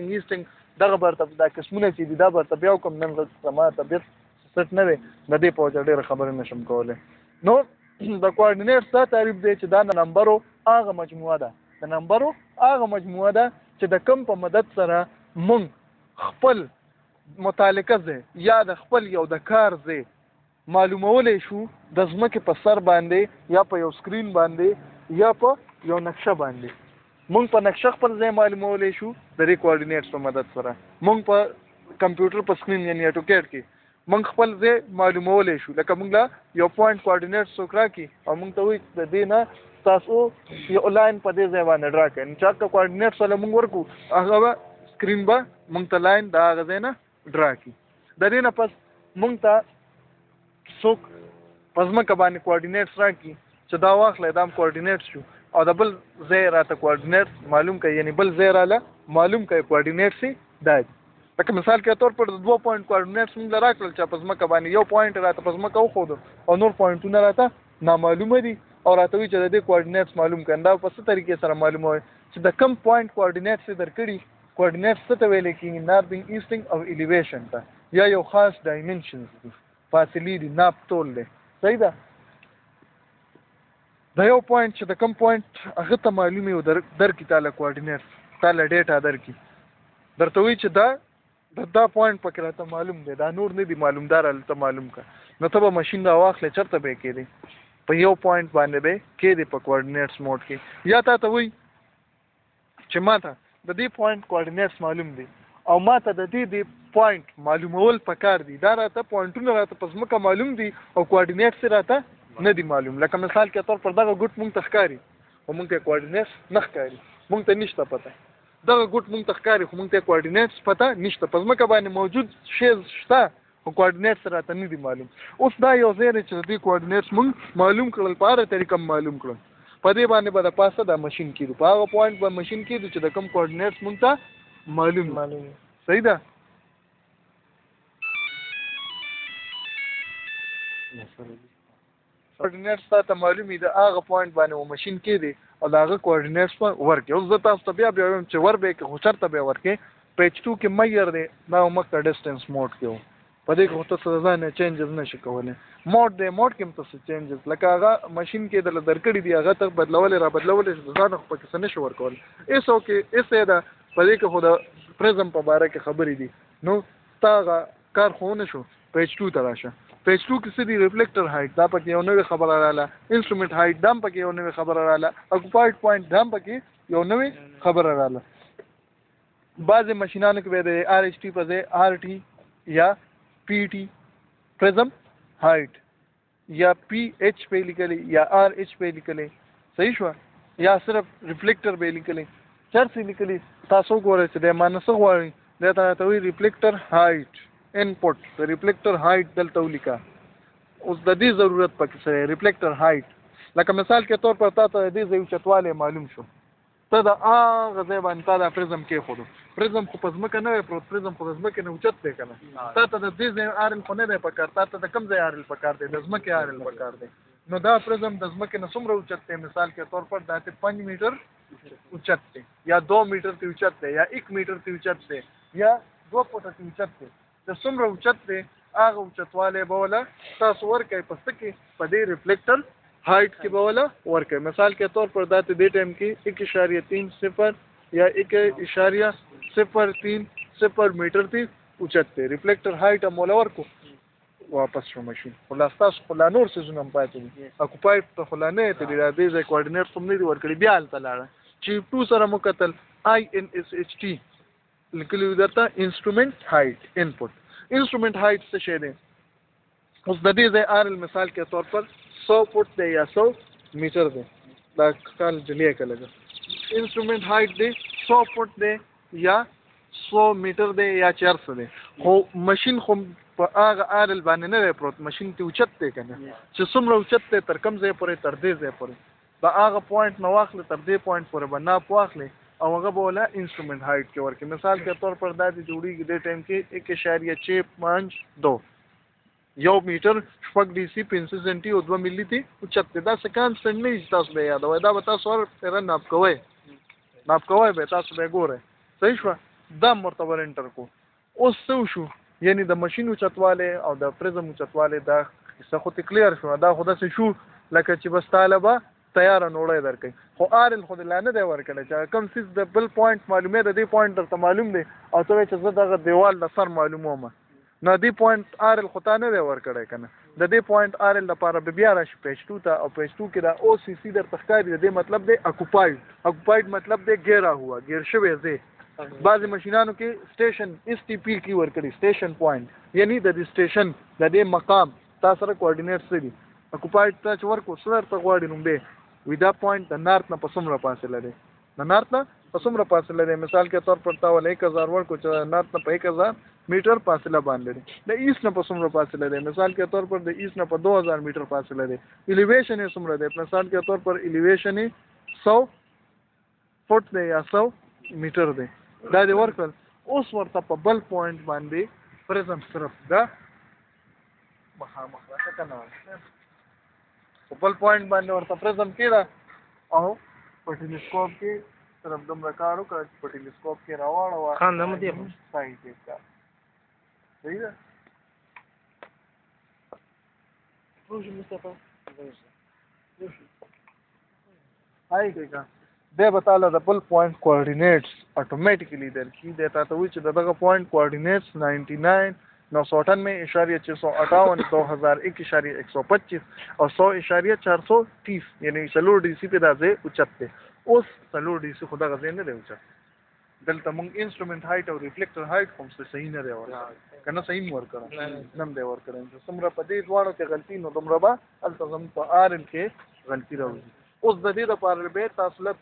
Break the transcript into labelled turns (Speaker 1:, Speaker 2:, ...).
Speaker 1: ایسټینګ دغه برته دا قسمونه چې دي دا برته بیا کوم نن ما طبیعت سټ نه دی د دې په وجه ډېره خبرې نشم کولی. نو د کوارډینیټس دا تعریف دی چې دا د نمبرو هغه مجموعه ده د نمبرو هغه مجموعه ده چې د کم په مدد سره مونږ خپل متعلقه ځای یا د خپل یو د کار ځای معلومولی شو د ځمکې په سر باندې یا په یو سکرین باندې یا په یو نقشه باندې. مونږ په نقشه خپل ځای معلومولی شو د دې کوارډینیټس په مدد سره. مونږ په کمپیوټر په سکرین یعنی اټوکیټ کې مونږ خپل ځای معلومولی شو. لکه مونږ له یو پوینټ کوارډینیټس څوک راکړي او مونږ ته وایي د دې نه تاسو یو لاین په دې ځای باندې ډرا کړئ. نو چې هغه کوارډینیټس والا مونږ ورکړو هغه به سکرین به مونږ ته لاین د هغه ځای نه ډرا کړي. د دې نه پس مونږ ته څوک په ځمکه باندې کوارډینیټس راکړي چې دا واخلئ دا هم کوارډینیټس شو او د بل ځای راته کوارډینیټس معلوم کړئ یعنی بل ځای راله معلوم کړئ کوارډینیټس یې دا دي. لکه مثال کې طور پر د 2 پوینټ کوارډینیټس موږ له راکړل چې په ځمکه باندې یو پوینټ راته په ځمکه وښودو او نور پوینټونه راته نامعلومه دي او راته وایي چې د دې کوارډینیټس معلوم کړئ. دا په څه طریقې سره معلوموي چې د کم پوینټ کوارډینیټس یې درکړي کوارډینیټس څه ته ویلی کېږي نارتھنګ ایسټنګ او ایلیویشن ته یا یو خاص ډایمنشنز دي فاصلې دي ناپ تول دی. صحیح ده. د یو پوینټ چې د کم پوینټ هغه ته معلومې او درکړي تاله کوارډینیټس تاله ډیټا درکړي درته وایي چې دا پوینټ پکې راته معلوم دی دا نور نه دي معلوم دا راته معلوم کړه. نو ته به ماشین راواخلې چېرته به یې کېدی په یو پوینټ باندې به یې کېدی په کوارډینیټس موډ کې. یا تا ته وایي چې ما ته د دې پوینټ کوارډینیټس معلوم دي او ما ته د دې پوینټ معلومول پکار دي دا راته پوینټونه راته په ځمکه معلوم دي او کوارډینیټس یې راته نه دي معلوم. لکه مثال کې طور پر دغه ګوټ مونږ ته ښکاري خو مونږ ته کوارډینیټس نه ښکاري مونږ ته نشته پته. دغه ګوټ مونږ ته ښکاري خو مونږ ته کوارډینیټس پته نشته په ځمکه باندې موجود شی شته خو کوارډینیټس راته نه دي معلوم. اوس دا یو ځای دی چې د دې کوارډینیټس مونږ معلوم کړل په هره طریقه معلوم کړل په دې باندې به د پاسه دا مشین کېدو په هغه پوینټ به مشین کېدو چې د کوم کوارډینیټس مونږ ته معلوم. صحیح ده. کوارډینیټس تاته معلومي د هغه پوینټ باندې و مشین کېدی او د هغه کوارډینیټس په ورکړي. اوس زه تاسو ته بیا وایم چې ور به یې که خو چېرته به یې ورکړې په H2 کې میر دی دا مخکې ډسټنس موډ کې و په دې کې خو ته څه ځان چینجز نه شي کولی. موډ دی موډ کې هم ته څه چینجز لکه هغه مشین کې درله درکړي دي هغه ته بدلولی را بدلولی شي ځان خو پکې څه نه شي ورکولی. ایس اوکې ایس یې ده په دې کې خو د پریزم په باره کې خبرې دي. نو تا هغه کار خو ونه شو په H2 ته راشه. په H2 کې څه دي ریفلیکټر هایټ دا پکې یو نوې خبره رااله انسټرومنټ هایټ دا هم پکې یو نوې خبره رااله اکوپاید پوینټ دا هم پکې یو نوې خبره رااله. بعضې مشینانو کې به د RHT په ځای RT یا PT پریزم هایټ یا PH په لیکلی یا RH په لیکلی. صحیح شوه. یا صرف ریفلیکټر به لیکلی چرڅې لیکلی تاسو ګورئ چې د معنی څه غواړي دی ته وایي ریفلیکټر هایټ انپوټ د ریفلیکټر هایټ دلته ولیکه. اوس د دې ضرورت پکې څه دی ریفلیکټر هایټ لکه مثال کې طور پر تا ته د دې ځای اوچتوالی معلوم شو ته د هغه ځای باندې تا دا پریزم کېښودو پریزم خو په ځمکه نه وی پروت پریزم خو د ځمکې نه اوچت دی که نه تا ته د دې ځای آرل خو نه دی پکار تا ته د کوم ځای آرل پکار دی د ځمکې آرل پکار دی. نو دا پریزم د ځمکې نه څومره اوچت دی مثال کې طور پر دا ته 5 میټر اوچت دی یا 2 میټر ته اوچت دی یا 1 میټر ته اوچت دی یا 2 فوټه ته اوچت دی. د څومره اوچت دی هغه اوچتوالی به وله تاسو ورکوئ په څه کې په دې ریفلیکټر هایټ کې به وله ورکوئ. مثال کے طور پر دا ته دې ټایم کې 1.30 یا 1.03 میټر تی اوچت دی ریفلیکټر هایټ هم وله ورکو واپس شو مشین. خو لا ستاسو خو لا نور څیزونه هم پاتې دي اکوپاید ته خو لا نه یې تلي د دې ځای کوارډینیټس هم نه دي ورکړي. بیا هلته لاړه چې 2 سره مو کتل INSHT لیکلي درته انسټرومنټ هایټ انپوټ. انسټرومنٹ هایټ څه شی دی؟ اوس د دې ځای آرل مثال کې طور پر 100 فوټ دی یا 100 میټر دی دا کال جلیه که لګه انسټرومنٹ هایټ دی 100 فوټ دی یا 100 میټر دی یا 400 دی خو مشین خو په هغه آرل باندې نه دی پروت مشین ته اوچت دی که نه چې څومره اوچت دی تر کوم ځای پورې تر دې ځای پورې د هغه پوینټ نه واخلې تر دې پوینټ پورې به ناپ واخلې او هغه به وله انسټرومنټ هایټ کې ورکړي. مثال کے طور پر دا دې جوړېږي دې ټایم کې 1.652 1 میټر 6 DC 5 سنټي او 2 ملي تی اوچت دی. دا څه کانسټنټ نه چې تاسو به یادوئ دا به تاسو هر پیره ناپ کوئ به تاسو به ګورئ. صحیح شوه. دا مرتبه انټر کو. اوس څه شو یعنی د ماشین اوچتواله او د پرزم اوچتواله دا څه خو کلیر شو. دا خو داسې شو لکه چې بس طالبه تیار نوړی درکې خو آرل خو لا نه دی ورکړی چې کم سیز د بل پوینټ معلومه ده دی پوینټ درته معلوم دی او ته چې زه دغه دیوال د سر معلوموم نه دی پوینټ آرل خو تا نه دی ورکړی کنه د دې پوینټ آرل لپاره بیا راشي پشتو ته او پشتو کې دا او سی سی در تخکاری دی مطلب دی اکوپاید مطلب دی ګیرا هوا ګیر شوی دی. بعضی ماشینانو کې سټیشن اس ټي پی کی ورکړي سټیشن پوینټ یعنی د دې سټیشن د دې مقام تاسو سره کوارډینیټس دي. اکوپاید ته چې ورکو سره ته غواړي نو به وی دا پوینټ د نارت نه په څومره فاصله دی د نارت نه په څومره فاصله دی مثال کې طور پر تاول 1000 ورکو چې نارت نه په 1000 میټر فاصله باندې دی د ایست نه په څومره فاصله دی مثال کې طور پر د ایست نه په 2000 میټر فاصله دی. الیویشن یې څومره دی مثال کې طور پر الیویشن یې 100 فوټ دی یا 100 میټر دی دا دی ورکل. اوس ورته په بل پوینټ باندې پرزم صرف دا مخامخ راځه کنه په بل پوینټ باندې ورته پرزم کېده او په ټیلیسکوپ کې صرف دومره کار وکړه چې په ټیلیسکوپ کې راواړوه
Speaker 2: خان نه مدې
Speaker 1: صحیح دی صحیح ده روشي مصطفی هاي کېږه دی به تعالی د بل پوینټ کوارډینیټس اتوماتیکلی درکړي دی تا ته وایي چې دغه پوینټ کوارډینیټس 99.998 2001.125 او 100.430 یعنی سلور ډي سي په دازه اوچت دی. اوس سلور ډي سي خدا غزه نه دی اوچت دلته موږ انسټرومنت هایټ او ریفلیکټر هایټ کوم څه صحیح نه دی ورکړه کنه صحیح مو ورکړه نم دی ورکړه چې څومره په دې دواړو کې غلطي نو دومره به التزم په آر ال کې غلطي راوځي. اوس د دې لپاره به تاسو له